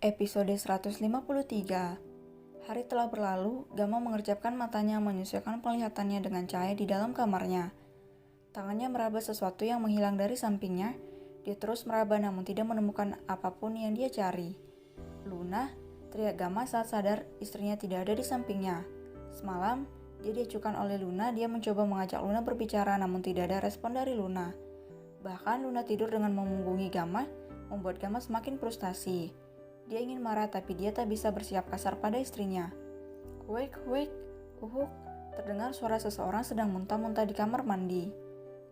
Episode 153. Hari telah berlalu, Gama mengerjapkan matanya menyesuaikan penglihatannya dengan cahaya di dalam kamarnya. Tangannya meraba sesuatu yang menghilang dari sampingnya. Dia terus meraba namun tidak menemukan apapun yang dia cari. "Luna!" teriak Gama saat sadar istrinya tidak ada di sampingnya. Semalam, dia diacukan oleh Luna. Dia mencoba mengajak Luna berbicara namun tidak ada respon dari Luna. Bahkan Luna tidur dengan memunggungi Gama, membuat Gama semakin frustasi. Dia ingin marah tapi dia tak bisa bersikap kasar pada istrinya. "Wake, wake, uhuk," terdengar suara seseorang sedang muntah-muntah di kamar mandi.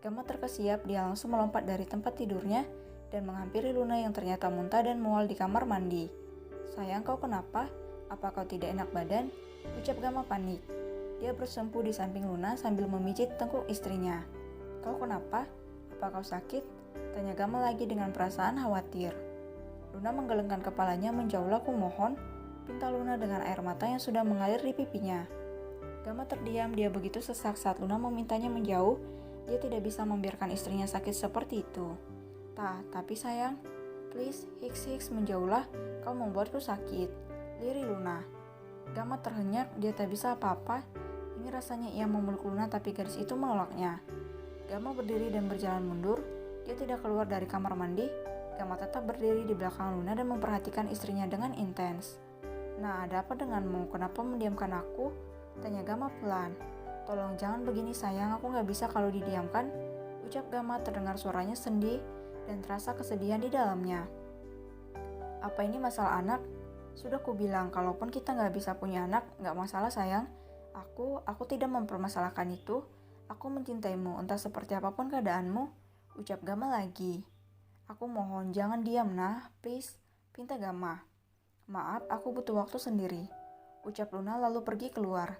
Gama terkesiap, dia langsung melompat dari tempat tidurnya dan menghampiri Luna yang ternyata muntah dan mual di kamar mandi. "Sayang, kau kenapa? Apa kau tidak enak badan?" ucap Gama panik. Dia bersempuh di samping Luna sambil memijit tengkuk istrinya. "Kau kenapa? Apa kau sakit?" tanya Gama lagi dengan perasaan khawatir. Luna menggelengkan kepalanya menjauh. "Aku mohon," pinta Luna dengan air mata yang sudah mengalir di pipinya. Gama terdiam, dia begitu sesak saat Luna memintanya menjauh. Dia tidak bisa membiarkan istrinya sakit seperti itu. Tapi sayang, please, hiks, menjauhlah, kau membuatku sakit," lirih Luna. Gama terhenyak, dia tak bisa apa-apa. Ini rasanya ia memeluk Luna tapi gadis itu menolaknya. Gama berdiri dan berjalan mundur. Dia tidak keluar dari kamar mandi. Gama tetap berdiri di belakang Luna dan memperhatikan istrinya dengan intens. "Nah, ada apa denganmu? Kenapa mendiamkan aku?" tanya Gama pelan. "Tolong jangan begini sayang, aku gak bisa kalau didiamkan," ucap Gama. Terdengar suaranya sedih dan terasa kesedihan di dalamnya. "Apa ini masalah anak? Sudah kubilang, kalaupun kita gak bisa punya anak, gak masalah sayang. Aku tidak mempermasalahkan itu. Aku mencintaimu, entah seperti apapun keadaanmu," ucap Gama lagi. "Aku mohon jangan diam nah, please," pinta Gama. "Maaf, aku butuh waktu sendiri," ucap Luna lalu pergi keluar.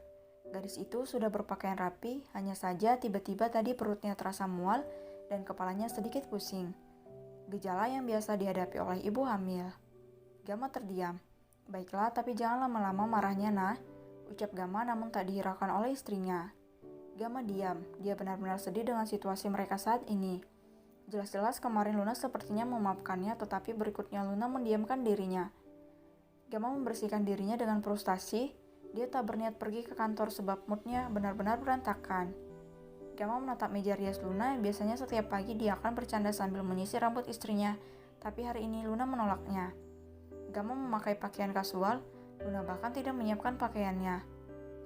Gadis itu sudah berpakaian rapi, hanya saja tiba-tiba tadi perutnya terasa mual dan kepalanya sedikit pusing. Gejala yang biasa dihadapi oleh ibu hamil. Gama terdiam. "Baiklah, tapi jangan lama-lama marahnya nah," ucap Gama namun tak dihiraukan oleh istrinya. Gama diam, dia benar-benar sedih dengan situasi mereka saat ini. Jelas-jelas kemarin Luna sepertinya memaafkannya, tetapi berikutnya Luna mendiamkan dirinya. Gama membersihkan dirinya dengan frustasi. Dia tak berniat pergi ke kantor sebab moodnya benar-benar berantakan. Gama menatap meja rias Luna. Biasanya setiap pagi dia akan bercanda sambil menyisir rambut istrinya, tapi hari ini Luna menolaknya. Gama memakai pakaian kasual. Luna bahkan tidak menyiapkan pakaiannya.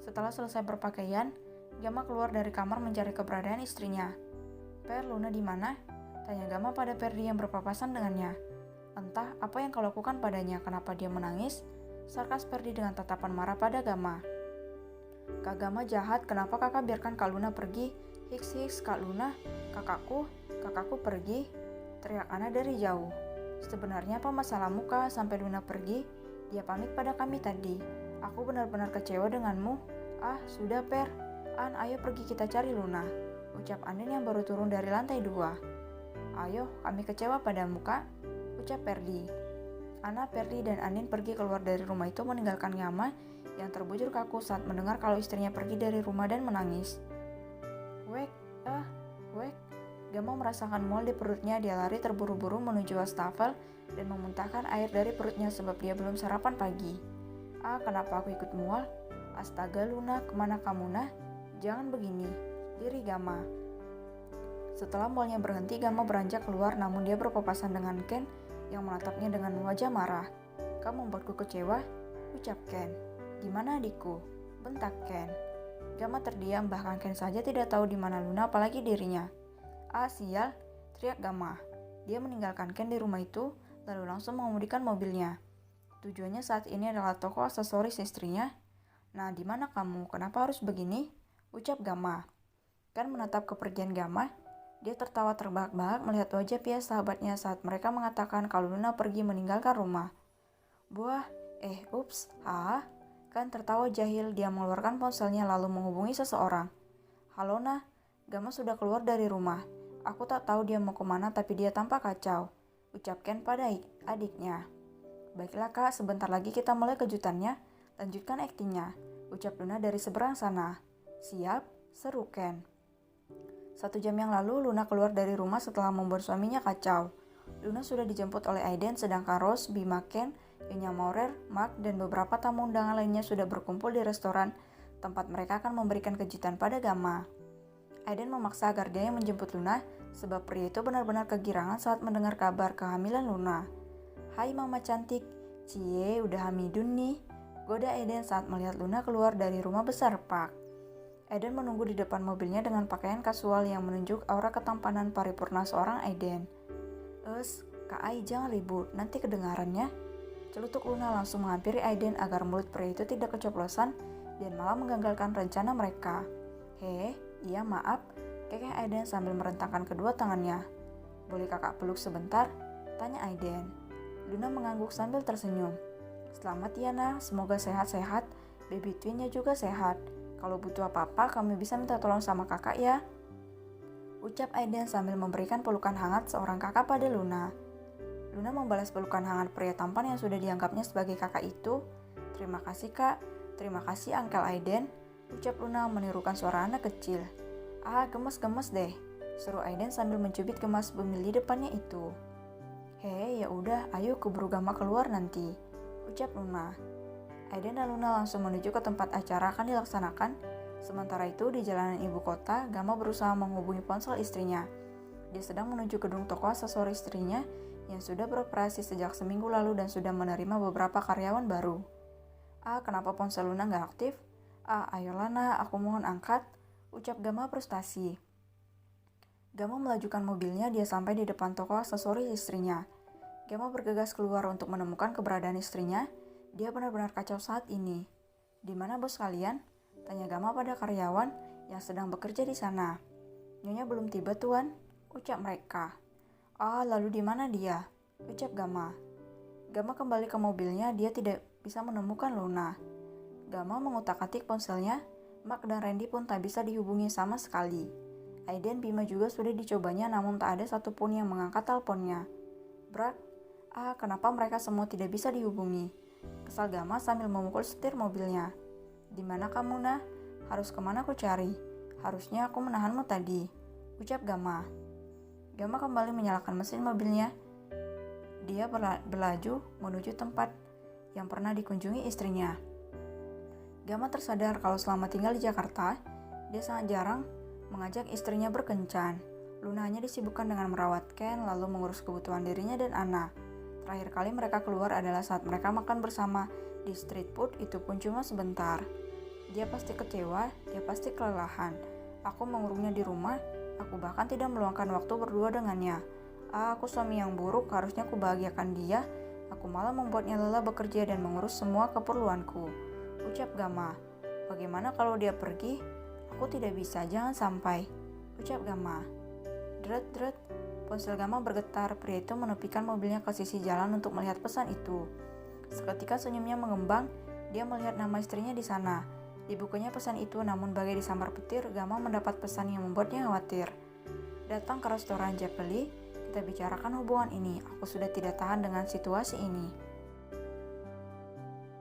Setelah selesai berpakaian, Gama keluar dari kamar mencari keberadaan istrinya. "Per, Luna di mana?" tanya Gama pada Perdi yang berpapasan dengannya. "Entah apa yang kau lakukan padanya, kenapa dia menangis?" sarkas Perdi dengan tatapan marah pada Gama. "Kak Gama jahat, kenapa kakak biarkan Kak Luna pergi?" Hiks, "Kak Luna, kakakku pergi," teriak Ana dari jauh. "Sebenarnya apa masalahmu Kak sampai Luna pergi? Dia pamit pada kami tadi. Aku benar-benar kecewa denganmu." "Ah, sudah Per. An, ayo pergi kita cari Luna," ucap Anin yang baru turun dari lantai 2. "Ayo, kami kecewa padamu Kak," ucap Perdi. Ana, Perdi, dan Anin pergi keluar dari rumah itu meninggalkan Gama yang terbujur kaku saat mendengar kalau istrinya pergi dari rumah dan menangis. Wek. Gama merasakan mual di perutnya. Dia lari terburu-buru menuju wastafel dan memuntahkan air dari perutnya sebab dia belum sarapan pagi. Kenapa aku ikut mual? Astaga Luna, kemana kamu nah? Jangan begini, diri Gama. Setelah mualnya berhenti, Gama beranjak keluar namun dia berpapasan dengan Ken yang menatapnya dengan wajah marah. "Kamu membuatku kecewa," ucap Ken. "Gimana adikku?" bentak Ken. Gama terdiam, bahkan Ken saja tidak tahu di mana Luna apalagi dirinya. Sial, teriak Gama. Dia meninggalkan Ken di rumah itu lalu langsung mengemudikan mobilnya. Tujuannya saat ini adalah toko aksesoris istrinya. "Nah, di mana kamu? Kenapa harus begini?" ucap Gama. Ken menatap kepergian Gama. Dia tertawa terbahak-bahak melihat wajah pias sahabatnya saat mereka mengatakan kalau Luna pergi meninggalkan rumah. Kan tertawa jahil. Dia mengeluarkan ponselnya lalu menghubungi seseorang. "Halo Nah, Gama sudah keluar dari rumah. Aku tak tahu dia mau kemana tapi dia tampak kacau," ucap Ken pada adiknya. "Baiklah Kak, sebentar lagi kita mulai kejutannya. Lanjutkan aktingnya," ucap Luna dari seberang sana. "Siap," seru Ken. 1 jam yang lalu, Luna keluar dari rumah setelah membuat suaminya kacau. Luna sudah dijemput oleh Aiden sedangkan Rose, Bima, Ken, Nyonya Maurer, Mark, dan beberapa tamu undangan lainnya sudah berkumpul di restoran tempat mereka akan memberikan kejutan pada Gamma. Aiden memaksa agar dia yang menjemput Luna, sebab pria itu benar-benar kegirangan saat mendengar kabar kehamilan Luna. "Hai mama cantik, cie udah hamidun nih," goda Aiden saat melihat Luna keluar dari rumah besar Park. Aiden menunggu di depan mobilnya dengan pakaian kasual yang menunjuk aura ketampanan paripurna seorang Aiden. Kak Ai jangan ribut, nanti kedengarannya." Celutuk Luna langsung menghampiri Aiden agar mulut pria itu tidak keceplosan dan malah menggagalkan rencana mereka. Iya maaf, kekeh Aiden sambil merentangkan kedua tangannya. "Boleh kakak peluk sebentar?" tanya Aiden. Luna mengangguk sambil tersenyum. "Selamat ya Nah, semoga sehat-sehat, baby twinnya juga sehat. Kalau butuh apa-apa kami bisa minta tolong sama kakak ya," ucap Aiden sambil memberikan pelukan hangat seorang kakak pada Luna. Luna membalas pelukan hangat pria tampan yang sudah dianggapnya sebagai kakak itu. "Terima kasih kak, terima kasih Uncle Aiden," ucap Luna menirukan suara anak kecil. Gemes-gemes deh," seru Aiden sambil mencubit gemas bumil di depannya itu. Ya udah, ayo keburu Gamma keluar nanti," ucap Luna. Aiden dan Luna langsung menuju ke tempat acara akan dilaksanakan. Sementara itu di jalanan ibu kota, Gamma berusaha menghubungi ponsel istrinya. Dia sedang menuju gedung toko aksesoris istrinya yang sudah beroperasi sejak seminggu lalu dan sudah menerima beberapa karyawan baru. Kenapa ponsel Luna nggak aktif? Ayolah Nak, aku mohon angkat, ucap Gamma frustasi. Gamma melajukan mobilnya, dia sampai di depan toko aksesoris istrinya. Gamma bergegas keluar untuk menemukan keberadaan istrinya. Dia benar-benar kacau saat ini. "Di mana bos kalian?" tanya Gamma pada karyawan yang sedang bekerja di sana. "Nyonya belum tiba tuan," ucap mereka. Lalu di mana dia?" ucap Gamma. Gamma kembali ke mobilnya, dia tidak bisa menemukan Luna. Gamma mengutak-atik ponselnya. Mark dan Randy pun tak bisa dihubungi sama sekali. Aiden Bima juga sudah dicobanya namun tak ada satupun yang mengangkat teleponnya. "Brak, kenapa mereka semua tidak bisa dihubungi?" kesal Gamma sambil memukul setir mobilnya. "Di mana kamu Nah? Harus kemana aku cari? Harusnya aku menahanmu tadi," ucap Gamma. Gamma kembali menyalakan mesin mobilnya. Dia berlaju menuju tempat yang pernah dikunjungi istrinya. Gamma tersadar kalau selama tinggal di Jakarta, dia sangat jarang mengajak istrinya berkencan. Luna hanya disibukkan dengan merawat Ken lalu mengurus kebutuhan dirinya dan Anna. Terakhir kali mereka keluar adalah saat mereka makan bersama di street food, itu pun cuma sebentar. Dia pasti kecewa, dia pasti kelelahan. Aku mengurungnya di rumah, aku bahkan tidak meluangkan waktu berdua dengannya. Aku suami yang buruk, harusnya aku bahagiakan dia. Aku malah membuatnya lelah bekerja dan mengurus semua keperluanku, ucap Gamma. Bagaimana kalau dia pergi? Aku tidak bisa, jangan sampai, ucap Gamma. Dret, ponsel Gamma bergetar. Pria itu menepikan mobilnya ke sisi jalan untuk melihat pesan itu. Seketika senyumnya mengembang, dia melihat nama istrinya di sana. Dibukanya pesan itu, namun bagai disambar petir, Gamma mendapat pesan yang membuatnya khawatir. "Datang ke restoran Japeli, kita bicarakan hubungan ini. Aku sudah tidak tahan dengan situasi ini."